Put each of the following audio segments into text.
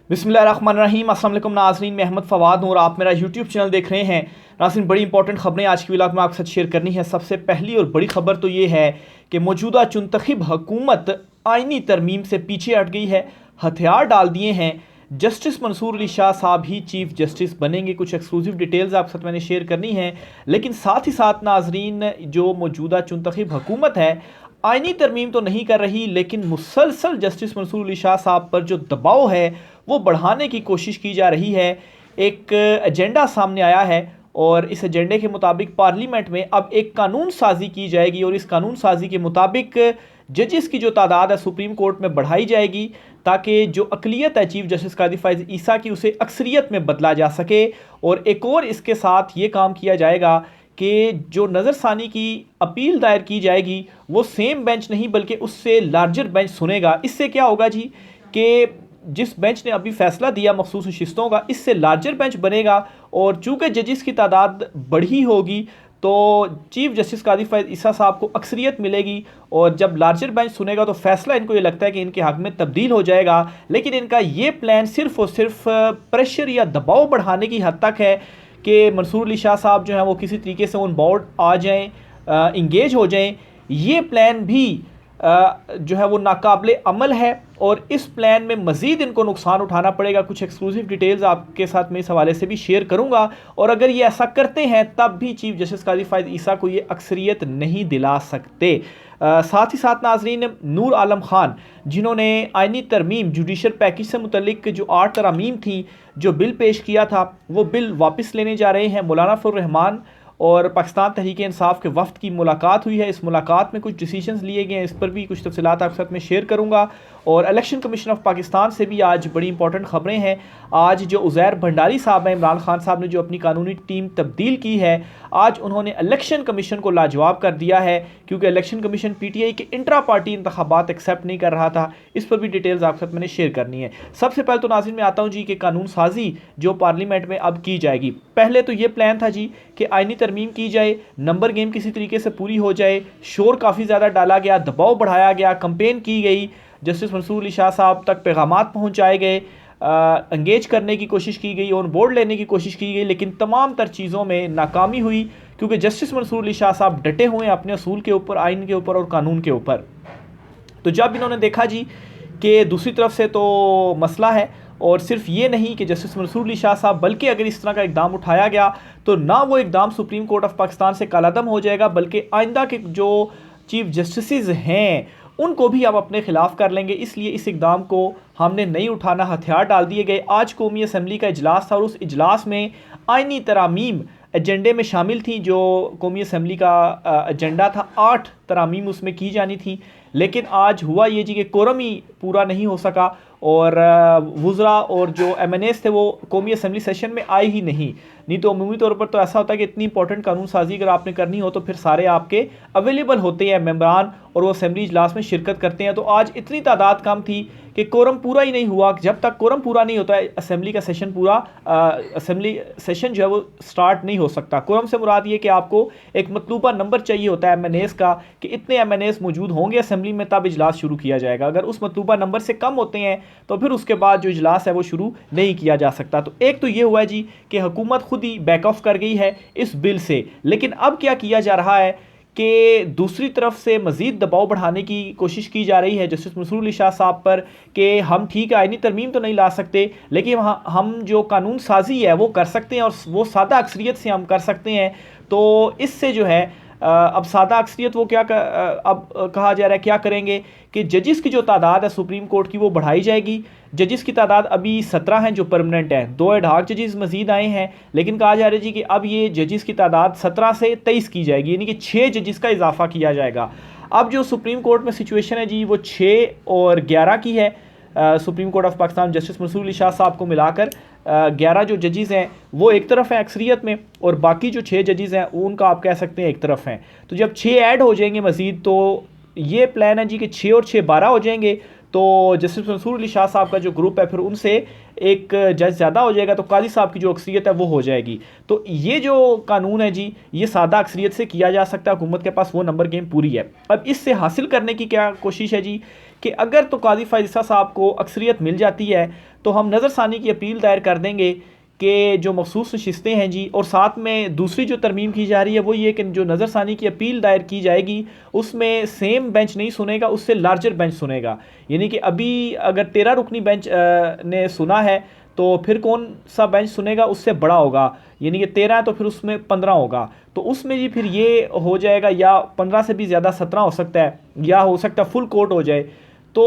बिस्मिल्लाहिर्रहमानिर्रहीम। अस्सलाम वालेकुम नाज़रीन, मैं अहमद फ़वाद हूँ और आप मेरा यूट्यूब चैनल देख रहे हैं। नाज़रीन, बड़ी इंपॉर्टेंट खबरें आज की व्लॉग में आपके साथ शेयर करनी है। सबसे पहली और बड़ी खबर तो ये है कि मौजूदा चुनतखब हुकूमत आइनी तरमीम से पीछे हट गई है, हथियार डाल दिए हैं। जस्टिस मंसूर अली शाह साहब ही चीफ जस्टिस बनेंगे। कुछ एक्सक्लूसिव डिटेल्स आपके साथ मैंने शेयर करनी है, लेकिन साथ ही साथ नाजरीन, जो मौजूदा चुनतखब हुकूमत है आइनी तरमीम तो नहीं कर रही, लेकिन मुसलसल जस्टिस मंसूर अली शाह साहब पर जो दबाव है वो बढ़ाने की कोशिश की जा रही है। एक एजेंडा सामने आया है और इस एजेंडे के मुताबिक पार्लियामेंट में अब एक कानून साजी की जाएगी और इस कानून साजी के मुताबिक जजेस की जो तादाद है सुप्रीम कोर्ट में बढ़ाई जाएगी, ताकि जो अकलियत है चीफ जस्टिस कादी फ़ाइज़ ईसा की, उसे अक्सरियत में बदला जा सके। और एक और इसके साथ ये काम किया जाएगा कि जो नज़रसानी की अपील दायर की जाएगी वो सेम बेंच नहीं बल्कि उससे लार्जर बेंच सुनेगा। इससे क्या होगा जी कि जिस बेंच ने अभी फैसला दिया मखसूस नशिस्तों का, इससे लार्जर बेंच बनेगा और चूँकि जजेस की तादाद बढ़ी होगी तो चीफ जस्टिस कादी फ़ाइज़ ईसा साहब को अक्सरियत मिलेगी और जब लार्जर बेंच सुनेगा तो फैसला इनको ये लगता है कि इनके हक़ में तब्दील हो जाएगा। लेकिन इनका ये प्लान सिर्फ़ और सिर्फ प्रेशर या दबाव बढ़ाने की हद तक है कि मंसूर अली शाह साहब जो हैं वो किसी तरीके से ऑन बोर्ड आ जाएँ, इंगेज हो जाएँ। ये प्लान भी जो है वो नाकाबिले अमल है और इस प्लान में मज़ीद इनको नुकसान उठाना पड़ेगा। कुछ एक्सक्लूसिव डिटेल्स आपके साथ मैं इस हवाले से भी शेयर करूंगा और अगर ये ऐसा करते हैं तब भी चीफ जस्टिस कादी फ़ाइज़ ईसा को ये अक्सरियत नहीं दिला सकते। साथ ही साथ नाजरीन, नूर आलम खान जिन्होंने आइनी तरमीम जुडिशल पैकेज से मुतल्लिक जो 8 तरमीम थी जो बिल पेश किया था वो बिल वापस लेने जा रहे हैं। मौलाना फजल रहमान और पाकिस्तान तहरीक इंसाफ के वफ़द की मुलाकात हुई है। इस मुलाकात में कुछ डिसीजंस लिए गए हैं, इस पर भी कुछ तफसीलात आपके साथ में शेयर करूंगा। और इलेक्शन कमीशन ऑफ पाकिस्तान से भी आज बड़ी इंपॉर्टेंट खबरें हैं। आज जो उज़ैर भंडारी साहब हैं, इमरान खान साहब ने जो अपनी कानूनी टीम तब्दील की है, आज उन्होंने इलेक्शन कमीशन को लाजवाब कर दिया है, क्योंकि इलेक्शन कमीशन PTI के इंट्रा पार्टी इंतखाबात एक्सेप्ट नहीं कर रहा था। इस पर भी डिटेल्स आपके साथ मैंने शेयर करनी है। सबसे पहले तो नाज़रीन मैं आता हूँ जी कि कानून साजी जो पार्लियामेंट में अब की जाएगी। पहले तो ये प्लान था जी कि आइनी तरमीम की जाए, नंबर गेम किसी तरीके से पूरी हो जाए। शोर काफ़ी ज़्यादा डाला गया, दबाव बढ़ाया गया, कंपेन की गई, जस्टिस मंसूर अली शाह साहब तक पैगामात पहुँचाए गए, इंगेज करने की कोशिश की गई, ऑन बोर्ड लेने की कोशिश की गई, लेकिन तमाम तर चीज़ों में नाकामी हुई क्योंकि जस्टिस मंसूर अली शाह साहब डटे हुए हैं अपने असूल के ऊपर, आइन के ऊपर और कानून के ऊपर। तो जब इन्होंने देखा जी कि दूसरी तरफ से तो मसला है और सिर्फ ये नहीं कि जस्टिस मंसूर अली शाह साहब, बल्कि अगर इस तरह का इकदाम उठाया गया तो ना वो इकदाम सुप्रीम कोर्ट ऑफ पाकिस्तान से कालादम हो जाएगा, बल्कि आइंदा के जो चीफ जस्टिस हैं उनको भी हम अपने खिलाफ कर लेंगे। इसलिए इस इकदाम को हमने नहीं उठाना, हथियार डाल दिए गए। आज कौमी असम्बली का इजलास था और उस इजलास में आइनी तरामीम एजेंडे में शामिल थी। जो कौमी असम्बली का एजेंडा था, 8 तरामीम उसमें की जानी थी, लेकिन आज हुआ ये जी कि कोरम ही पूरा नहीं हो सका और वुज़रा और जो MNAs थे वो कौमी असम्बली सेशन में आए ही नहीं तो अमूमी तौर पर तो ऐसा होता है कि इतनी इंपॉर्टेंट कानून साजी अगर आपने करनी हो तो फिर सारे आपके अवेलेबल होते हैं मेंबरान और वो असम्बली इजलास में शिरकत करते हैं। तो आज इतनी तादाद कम थी कि कोरम पूरा ही नहीं हुआ। जब तक कोरम पूरा नहीं होता है असम्बली का सेशन असम्बली सेशन जो है वो स्टार्ट नहीं हो सकता। कोरम से मुराद ये कि आपको एक मतलूबा नंबर चाहिए होता है MNAs का कि इतने MNAs मौजूद होंगे असम्बली में तब इजलास शुरू किया जाएगा। अगर उस मतलूबा नंबर से कम होते हैं तो फिर उसके बाद जो इजलास है वो शुरू नहीं किया जा सकता। तो एक तो ये हुआ है जी कि हुकूमत खुद ही बैक ऑफ कर गई है इस बिल से, लेकिन अब क्या किया जा रहा है कि दूसरी तरफ से मज़ीद दबाव बढ़ाने की कोशिश की जा रही है जस्टिस मंसूर अली शाह साहब पर कि हम ठीक है आइनी तरमीम तो नहीं ला सकते, लेकिन हम जो कानून साजी है वो कर सकते हैं और वो सादा अक्सरियत से हम कर सकते हैं। तो इससे जो है अब सादा अक्सरियत वो क्या अब कहा जा रहा है क्या करेंगे कि जजिस की जो तादाद है सुप्रीम कोर्ट की वो बढ़ाई जाएगी। जजिस की तादाद अभी 17 हैं जो परमानेंट हैं, 2 एडहॉक जजिस मजीद आए हैं, लेकिन कहा जा रहा है जी कि अब ये जजिस की तादाद 17 से 23 की जाएगी, यानी कि 6 जजिस का इजाफा किया जाएगा। अब जो सुप्रीम कोर्ट में सिचुएशन है जी वो 6 और 11 की है। Supreme court of Pakistan justice Mansoor Ali Shah साहब को मिलाकर 11 जो जजेस हैं वो एक तरफ हैं अक्सरियत में और बाकी जो 6 जजेस हैं उनका आप कह सकते हैं एक तरफ हैं। तो जब 6 ऐड हो जाएंगे मज़ीद तो ये प्लान है जी कि 6 और 6 12 हो जाएंगे। तो जस्टिस मंसूर अली शाह साहब का जो ग्रुप है फिर उनसे एक जज ज़्यादा हो जाएगा, तो काजी साहब की जो अक्सरियत है वो हो जाएगी। तो ये जो कानून है जी, ये सादा अक्सरियत से किया जा सकता है, हुकूमत के पास वो नंबर गेम पूरी है। अब इससे हासिल करने की क्या कोशिश है जी, कि अगर तो काजी फ़ायज़ ईसा साहब को अक्सरियत मिल जाती है तो हम नज़रसानी की अपील दायर कर देंगे कि जो मखसूस नशिस्तें हैं जी, और साथ में दूसरी जो तरमीम की जा रही है वो ये कि जो नज़रसानी की अपील दायर की जाएगी उसमें सेम बेंच नहीं सुनेगा, उससे लार्जर बेंच सुनेगा। यानी कि अभी अगर 13 रुकनी बेंच ने सुना है तो फिर कौन सा बेंच सुनेगा, उससे बड़ा होगा। यानी कि 13 है तो फिर उसमें 15 होगा, तो उसमें जी फिर ये हो जाएगा, या 15 से भी ज़्यादा 17 हो सकता है, या हो सकता है फुल कोर्ट हो जाए। तो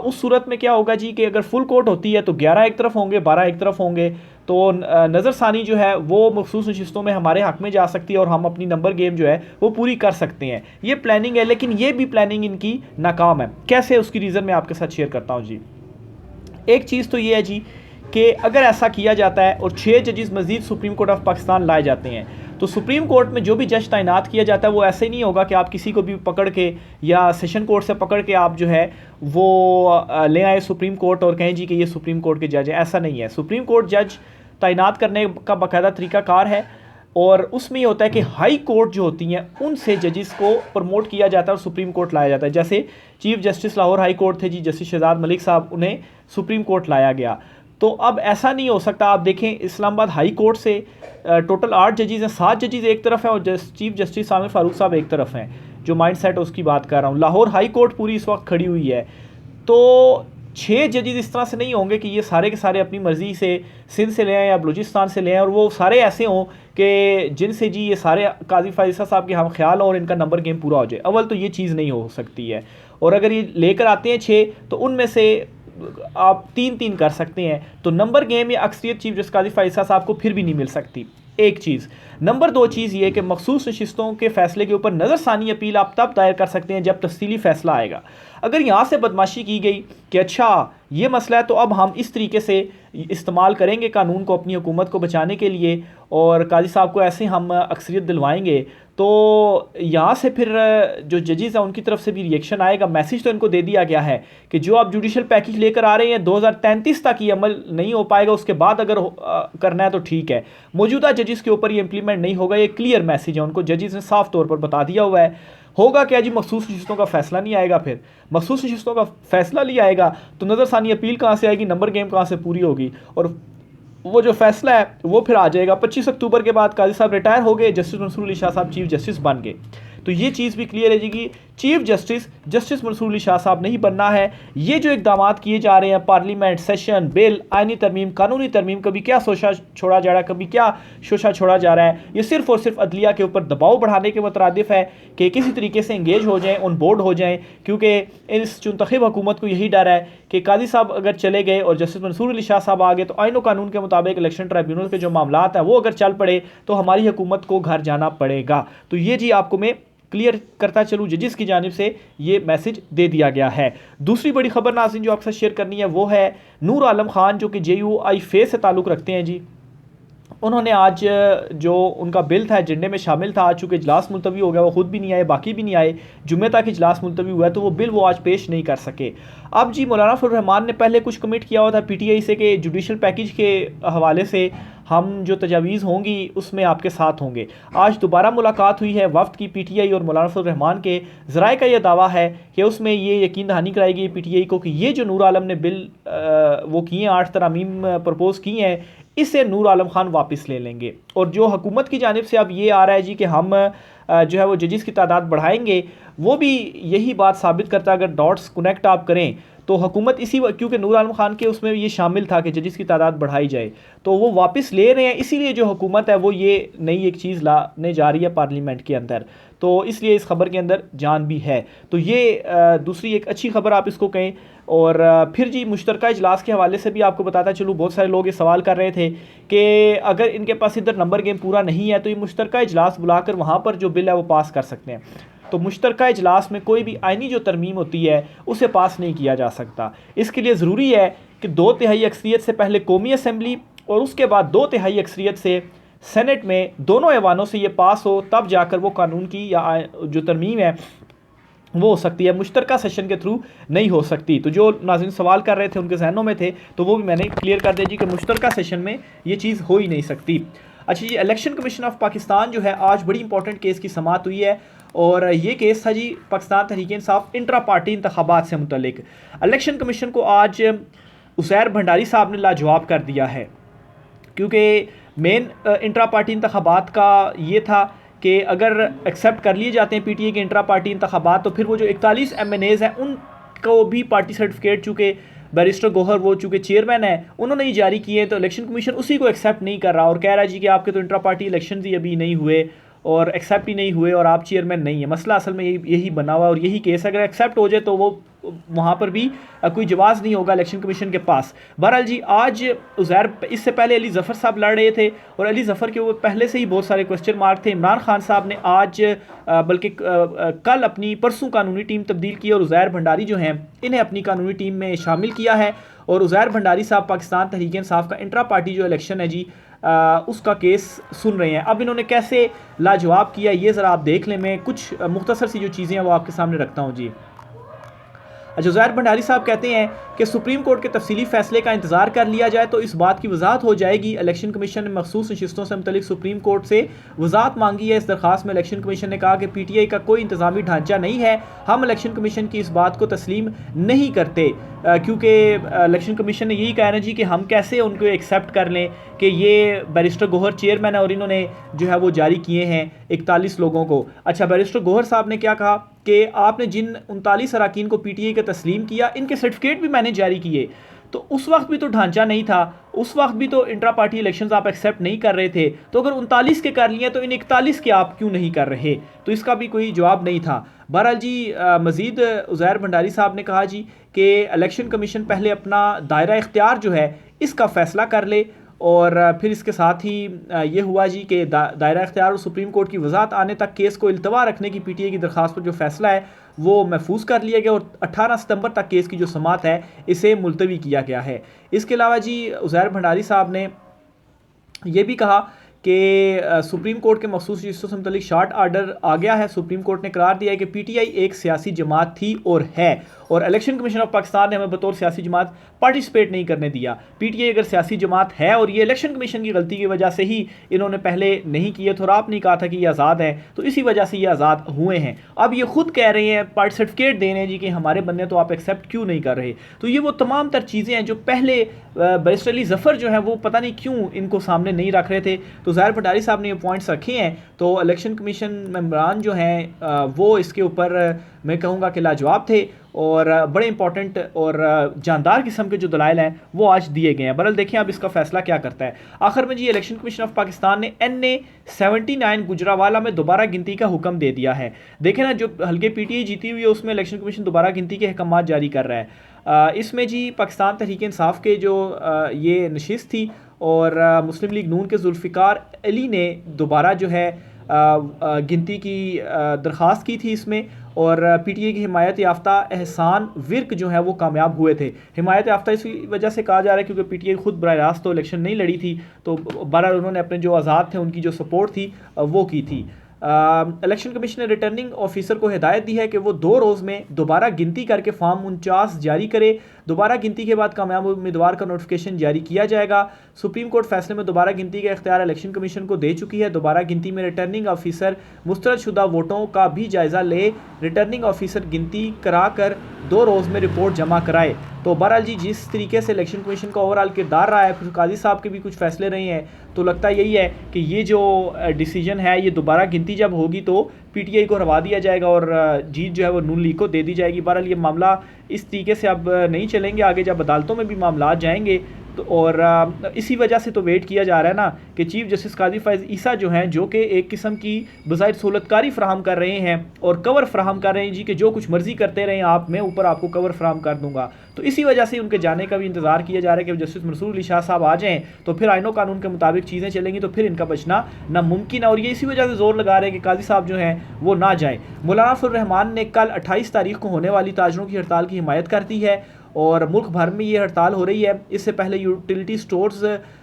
उस सूरत में क्या होगा जी, कि अगर फुल कोर्ट होती है तो 11 एक तरफ होंगे, 12 एक तरफ होंगे, तो नज़रसानी जो है वो मखसूस नशिस्तों में हमारे हक़ में जा सकती है और हम अपनी नंबर गेम जो है वो पूरी कर सकते हैं। ये प्लानिंग है, लेकिन ये भी प्लानिंग इनकी नाकाम है। कैसे, उसकी रीज़न मैं आपके साथ शेयर करता हूँ जी। एक चीज़ तो ये है जी कि अगर ऐसा किया जाता है और 6 जजेस मज़ीद सुप्रीम कोर्ट ऑफ पाकिस्तान लाए जाते हैं, तो सुप्रीम कोर्ट में जो भी जज तैनात किया जाता है वो ऐसे नहीं होगा कि आप किसी को भी पकड़ के या सेशन कोर्ट से पकड़ के आप जो है वो ले आए सुप्रीम कोर्ट और कहें जी कि ये सुप्रीम कोर्ट के जज हैं। ऐसा नहीं है। सुप्रीम कोर्ट जज तैनात करने का बाकायदा तरीक़ाकार है, और उसमें ये होता है कि हाई कोर्ट जो होती हैं उनसे जजेस को प्रमोट किया जाता है और सुप्रीम कोर्ट लाया जाता है। जैसे chief justice Lahore high court थे जी, जस्टिस शहजाद मलिक साहब, उन्हें सुप्रीम कोर्ट लाया गया। तो अब ऐसा नहीं हो सकता। आप देखें इस्लामाबाद हाई कोर्ट से टोटल 8 जजेस हैं, 7 जजेस एक तरफ हैं और चीफ जस्टिस आमिर फारूक साहब एक तरफ हैं। जो माइंड सेट है उसकी बात कर रहा हूँ। लाहौर हाई कोर्ट पूरी इस वक्त खड़ी हुई है। तो 6 जजेस इस तरह से नहीं होंगे कि ये सारे के सारे अपनी मर्ज़ी से सिंध से ले आए या बलूचिस्तान से ले आए, और वो सारे ऐसे हों कि जिनसे जी ये सारे काजी फ़ायज़ ईसा साहब के हम ख्याल और इनका नंबर गेम पूरा हो जाए। अव्वल तो ये चीज़ नहीं हो सकती है, और अगर ये लेकर आते हैं 6 तो उनमें से आप 3-3 कर सकते हैं, तो नंबर गेम या अक्सरियत चीफ जस्टिस काजी फ़ायज़ ईसा साहब को फिर भी नहीं मिल सकती। एक चीज़। नंबर 2 चीज़ ये कि मखसूस नशिस्तों के फ़ैसले के ऊपर नज़रसानी अपील आप तब दायर कर सकते हैं जब तफ़सीली फ़ैसला आएगा। अगर यहाँ से बदमाशी की गई कि अच्छा ये मसला है तो अब हम इस तरीके से इस्तेमाल करेंगे कानून को अपनी हुकूमत को बचाने के लिए, और काजी साहब को ऐसे हम अक्सरियत दिलवाएंगे, तो यहाँ से फिर जो जजेस हैं उनकी तरफ से भी रिएक्शन आएगा। मैसेज तो इनको दे दिया गया है कि जो आप जुडिशल पैकेज लेकर आ रहे हैं 2033 तक ये अमल नहीं हो पाएगा, उसके बाद अगर करना है तो ठीक है, मौजूदा जजेस के ऊपर ये इंप्लीमेंट नहीं होगा। ये क्लियर मैसेज है, उनको जजेस ने साफ तौर पर बता दिया हुआ है। होगा क्या जी, मखसूस नशिस्तों का फैसला नहीं आएगा। फिर मखसूस नशिस्तों का फैसला नहीं आएगा तो नज़रसानी अपील कहाँ से आएगी, नंबर गेम कहाँ से पूरी होगी, और वो जो फैसला है वो फिर आ जाएगा। 25 अक्टूबर के बाद काजी साहब रिटायर हो गए, जस्टिस मंसूर अली शाह साहब चीफ जस्टिस बन गए। तो ये चीज़ भी क्लियर है जी कि चीफ जस्टिस मंसूर अली शाह साहब नहीं बनना है। ये जो इकदाम किए जा रहे हैं, पार्लियामेंट, सेशन, बिल, आइनी तरमीम, कानूनी तरमीम, कभी क्या शोशा छोड़ा जा रहा है, कभी क्या शोशा छोड़ा जा रहा है, ये सिर्फ और सिर्फ अदलिया के ऊपर दबाव बढ़ाने के मुतरादिफ है कि किसी तरीके से इंगेज हो जाएँ, ऑन बोर्ड हो जाएँ, क्योंकि इस चुनतखब हुकूमत को यही डर है कि काजी साहब अगर चले गए और जस्टिस मंसूर अली शाह साहब आ गए तो आइन कानून के मुताबिक इलेक्शन ट्राइब्यूनल के जो मामलात हैं वो अगर चल पड़े तो हमारी हुकूमत को घर जाना पड़ेगा। तो ये जी आपको मैं क्लियर करता चलूँ, जजिस की जानिब से ये मैसेज दे दिया गया है। दूसरी बड़ी खबर नाज़रीन जो आपसे शेयर करनी है वो है नूर आलम खान, जो कि JUI फेस से ताल्लुक़ रखते हैं जी। उन्होंने आज जो उनका बिल था एजेंडे में शामिल था, आज चूँकि इजलास मुलतवी हो गया, वो ख़ुद भी नहीं आए, बाकी भी नहीं आए, जुम्मे तक इजलास मुलतवी हुआ है, तो वो बिल वो आज पेश नहीं कर सके। अब जी मौलाना फजल रहमान ने पहले कुछ कमिट किया हुआ था PTI से कि जुडिशल पैकेज के हवाले से हम जो तजावीज़ होंगी उसमें आपके साथ होंगे। आज दोबारा मुलाकात हुई है वफ्द की PTI और मौलाना फजल रहमान के। ज़राए का यह दावा है कि उसमें ये यकीन दहानी कराई गई PTI को कि ये जो नूर आलम ने बिल वो किए 8 तरामीम प्रपोज़ की हैं, इसे नूर आलम खान वापस ले लेंगे। और जो हुकूमत की जानिब से अब ये आ रहा है जी कि हम जो है वो जजेस की तादाद बढ़ाएंगे, वो भी यही बात साबित करता है। अगर डॉट्स कनेक्ट आप करें तो हुकूमत क्योंकि नूर आलम खान के उसमें ये शामिल था कि जजेस की तादाद बढ़ाई जाए, तो वो वापस ले रहे हैं। इसीलिए जो हुकूमत है वो ये नई एक चीज़ लाने जा रही है पार्लियामेंट के अंदर, तो इसलिए इस खबर के अंदर जान भी है। तो ये दूसरी एक अच्छी खबर आप इसको कहें। और फिर जी मुश्तरका इजलास के हवाले से भी आपको बताता चलूँ, बहुत सारे लोग ये सवाल कर रहे थे कि अगर इनके पास इधर नंबर गेम पूरा नहीं है तो ये मुश्तरका इजलास बुलाकर वहाँ पर जो बिल है वो पास कर सकते हैं। तो मुश्तरका इजलास में कोई भी आइनी जो तरमीम होती है उसे पास नहीं किया जा सकता। इसके लिए ज़रूरी है कि 2/3 अक्सरियत से पहले कौमी असम्बली और उसके बाद 2/3 अक्सरियत से सेनेट में दोनों ऐवानों से ये पास हो, तब जाकर वो कानून की या जो तरमीम है वो हो सकती है, मुश्तरका सेशन के थ्रू नहीं हो सकती। तो जो नाज़रीन सवाल कर रहे थे उनके जहनों में थे, तो वो भी मैंने क्लियर कर दिया जी कि मुश्तरका सेशन में ये चीज़ हो ही नहीं सकती। अच्छा जी, इलेक्शन कमीशन ऑफ पाकिस्तान जो है, आज बड़ी इंपॉर्टेंट केस की समाअत हुई है और ये केस था जी पाकिस्तान तहरीक इंसाफ इंट्रा पार्टी इंतखाबात से मुतल्लिक। इलेक्शन कमीशन को आज उसैर भंडारी साहब ने लाजवाब कर दिया है, क्योंकि मेन इंट्रा पार्टी इंतखाबात का ये था कि अगर एक्सेप्ट कर लिए जाते हैं पीटीए के इंट्रा पार्टी इंतखाबात, तो फिर वो जो 41 MNAs हैं उनको भी पार्टी सर्टिफिकेट, चूँकि बैरिस्टर गोहर वो चूँकि चेयरमैन है, उन्होंने ही जारी किए हैं, तो इलेक्शन कमीशन उसी को एक्सेप्ट नहीं कर रहा और कह रहा है जी कि आपके तो इंट्रा पार्टी इलेक्शन ही अभी नहीं हुए और एक्सेप्ट ही नहीं हुए और आप चेयरमैन नहीं है। मसला असल में यही बना हुआ और यही केस, अगर एक्सेप्ट हो जाए तो वो वहाँ पर भी कोई जवाब नहीं होगा इलेक्शन कमीशन के पास। बहरहाल जी, आज उज़ैर, इससे पहले अली ज़फ़र साहब लड़ रहे थे और अली ज़फ़र के वो पहले से ही बहुत सारे क्वेश्चन मार्क थे। इमरान खान साहब ने आज बल्कि कल अपनी परसों कानूनी टीम तब्दील की और उज़ैर भंडारी जो हैं इन्हें अपनी कानूनी टीम में शामिल किया है और उज़ैर भंडारी साहब पाकिस्तान तहरीक इंसाफ का इंट्रा पार्टी जो इलेक्शन है जी उसका केस सुन रहे हैं। अब इन्होंने कैसे लाजवाब किया ये ज़रा आप देख लें। मैं कुछ मुख्तसर सी जो चीज़ें हैं वो आपके सामने रखता हूँ जी। उज़ैर भंडारी साहब कहते हैं कि सुप्रीम कोर्ट के तफसीली फैसले का इंतजार कर लिया जाए तो इस बात की वजाहत हो जाएगी। इलेक्शन कमीशन ने मखसूस नशिस्तों से मुतल्लिक सुप्रीम कोर्ट से वजाहत मांगी है। इस दरखास्त में इलेक्शन कमीशन ने कहा कि पीटीआई का कोई इंतजामी ढांचा नहीं है। हम इलेक्शन कमीशन की इस बात को तस्लीम नहीं करते, क्योंकि इलेक्शन कमीशन ने यही कहा ना जी कि हम कैसे उनको एक्सेप्ट कर लें कि ये बैरिस्टर गोहर चेयरमैन है और इन्होंने जो है वो जारी किए हैं 41 लोगों को। अच्छा, बैरिस्टर गोहर साहब ने क्या कहा कि आपने जिन 39 अरकान को पीटीआई का तस्लीम किया, इनके सर्टिफिकेट भी मैंने जारी किए। तो उस वक्त भी तो ढांचा नहीं था, उस वक्त भी तो इंट्रा पार्टी इलेक्शंस आप एक्सेप्ट नहीं कर रहे थे, तो अगर 39 के कर लिए तो इन 41 के आप क्यों नहीं कर रहे? तो इसका भी कोई जवाब नहीं था। बहरहाल जी, मज़ीद उज़ैर भंडारी साहब ने कहा जी कि इलेक्शन कमीशन पहले अपना दायरा इख्तियार जो है इसका फ़ैसला कर ले और फिर इसके साथ ही ये हुआ जी कि दायरा इख्तियार और सुप्रीम कोर्ट की वजाहत आने तक केस को इल्तवा रखने की पीटीआई की दरख्वास्त पर जो फैसला है वो महफूज कर लिया गया और 18 सितंबर तक केस की जो समाअत है इसे मुलतवी किया गया है। इसके अलावा जी उज़ैर भंडारी साहब ने यह भी कहा कि सुप्रीम कोर्ट के मखसूस रिश्तों से मुतल्लिक शार्ट आर्डर आ गया है। सुप्रीम कोर्ट ने करार दिया है कि पीटीआई एक सियासी जमात थी और है, और इलेक्शन कमीशन ऑफ पाकिस्तान ने हमें बतौर सियासी जमात पार्टिसिपेट नहीं करने दिया। पीटीआई अगर सियासी जमात है और ये इलेक्शन कमीशन की गलती की वजह से ही इन्होंने पहले नहीं किए थे और आपने कहा था कि ये आज़ाद है, तो इसी वजह से ये आज़ाद हुए हैं। अब ये खुद कह रहे हैं, पार्टी सर्टिफिकेट दे रहे हैं जी कि हमारे बनने, तो आप एक्सेप्ट क्यों नहीं कर रहे? तो ये वो तमाम तर चीज़ें हैं जो पहले बैरिस्टर अली ज़फ़र जो है वो पता नहीं क्यों इनको सामने नहीं रख रहे थे। तो उज़ैर भंडारी साहब ने ये पॉइंट्स रखे हैं। तो इलेक्शन कमीशन मेंबरान जो हैं वो इसके ऊपर मैं कहूँगा कि लाजवाब थे और बड़े इंपॉर्टेंट और जानदार किस्म के जो दलाइल हैं वो आज दिए गए हैं। बहरहाल देखें अब इसका फैसला क्या करता है। आखिर में जी इलेक्शन कमीशन ऑफ पाकिस्तान ने NA 79 गुजरावाला में दोबारा गिनती का हुक्म दे दिया है। देखें ना, जो हल्के पीटीआई जीती हुई है उसमें इलेक्शन कमीशन दोबारा गिनती के अहकाम जारी कर रहा है। इसमें जी पाकिस्तान तहरीक इंसाफ के जो ये नशिस्त थी और मुस्लिम लीग नून के जुल्फ़िकार अली ने दोबारा जो है गिनती की दरख्वास्त की थी इसमें, और पीटीआई की हिमायत याफ्ता एहसान विर्क जो है वो कामयाब हुए थे। हिमायत याफ्ता इसी वजह से कहा जा रहा है क्योंकि पीटीआई खुद बराह रास्त तो इलेक्शन नहीं लड़ी थी, तो बहरहाल उन्होंने अपने जो आज़ाद थे उनकी जो सपोर्ट थी वो की थी। इलेक्शन कमीशन ने रिटर्निंग ऑफिसर को हिदायत दी है कि वो 2 रोज़ में दोबारा गिनती करके फॉर्म 49 जारी करे। दोबारा गिनती के बाद कामयाब उम्मीदवार का नोटिफिकेशन जारी किया जाएगा। सुप्रीम कोर्ट फैसले में दोबारा गिनती का इख्तियार इलेक्शन कमीशन को दे चुकी है। दोबारा गिनती में रिटर्निंग ऑफिसर मुस्तरदशुदा वोटों का भी जायज़ा ले। रिटर्निंग ऑफिसर गिनती करा कर 2 रोज़ में रिपोर्ट जमा कराए। तो बहरहाल जी, जिस तरीके से इलेक्शन कमीशन का ओवरऑल किरदार रहा है, फिर काजी साहब के भी कुछ फैसले रहे हैं, तो लगता यही है कि ये जो डिसीजन है ये दोबारा गिनती जब होगी तो पीटीआई को हरवा दिया जाएगा और जीत जो है वो नून लीग को दे दी जाएगी। बहरहाल ये मामला इस तरीके से अब नहीं चलेंगे आगे, जब अदालतों में भी मामला जाएंगे तो और इसी वजह से तो वेट किया जा रहा है ना कि चीफ जस्टिस काजी फैज़ ईसा जो हैं, जो कि एक किस्म की बज़ाहिर सहूलतकारी फ़राहम कर रहे हैं और कवर फ़राहम कर रहे हैं जी कि जो कुछ मर्ज़ी करते रहें आप, मैं ऊपर आपको कवर फ़राहम कर दूंगा। तो इसी वजह से उनके जाने का भी इंतज़ार किया जा रहा है कि जस्टिस मंसूर अली शाह साहब आ जाएँ तो फिर आइनो कानून के मुताबिक चीज़ें चलेंगी, तो फिर इनका बचना नामुमकिन है। और ये इसी वजह से ज़ोर लगा रहे हैं कि काजी साहब जो हैं वो ना जाएँ। मौलाना फजल रहमान ने कल 28 तारीख को होने वाली ताजरों की हड़ताल की हिमायत कर दी है और मुल्क भर में ये हड़ताल हो रही है। इससे पहले यूटिलिटी स्टोर्स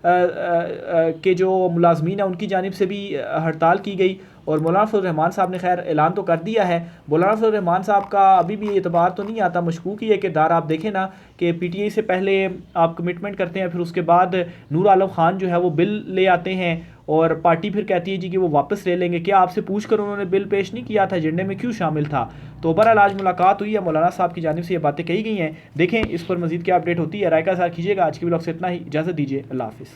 के जो मुलाजमीन हैं उनकी जानिब से भी हड़ताल की गई और मौलाना फजल रहमान साहब ने खैर ऐलान तो कर दिया है। मौलाना फजल रहमान साहब का अभी भी एतबार तो नहीं आता, मशकूक ही है किरदार। आप देखें ना कि पीटीआई से पहले आप कमिटमेंट करते हैं, फिर उसके बाद नूर आलम खान जो है वो बिल ले आते हैं और पार्टी फिर कहती है जी कि वो वापस ले लेंगे। क्या आपसे पूछ कर उन्होंने बिल पेश नहीं किया था? एजेंडे में क्यों शामिल था? तो बहरहाल आज मुलाकात हुई है, मौलाना साहब की जानिब से ये बातें कही गई हैं। देखें इस पर मजीद क्या अपडेट होती है, राय का इज़हार कीजिएगा। आज की व्लॉग से इतना ही, इजाज़त दीजिए, अल्लाह हाफिज़।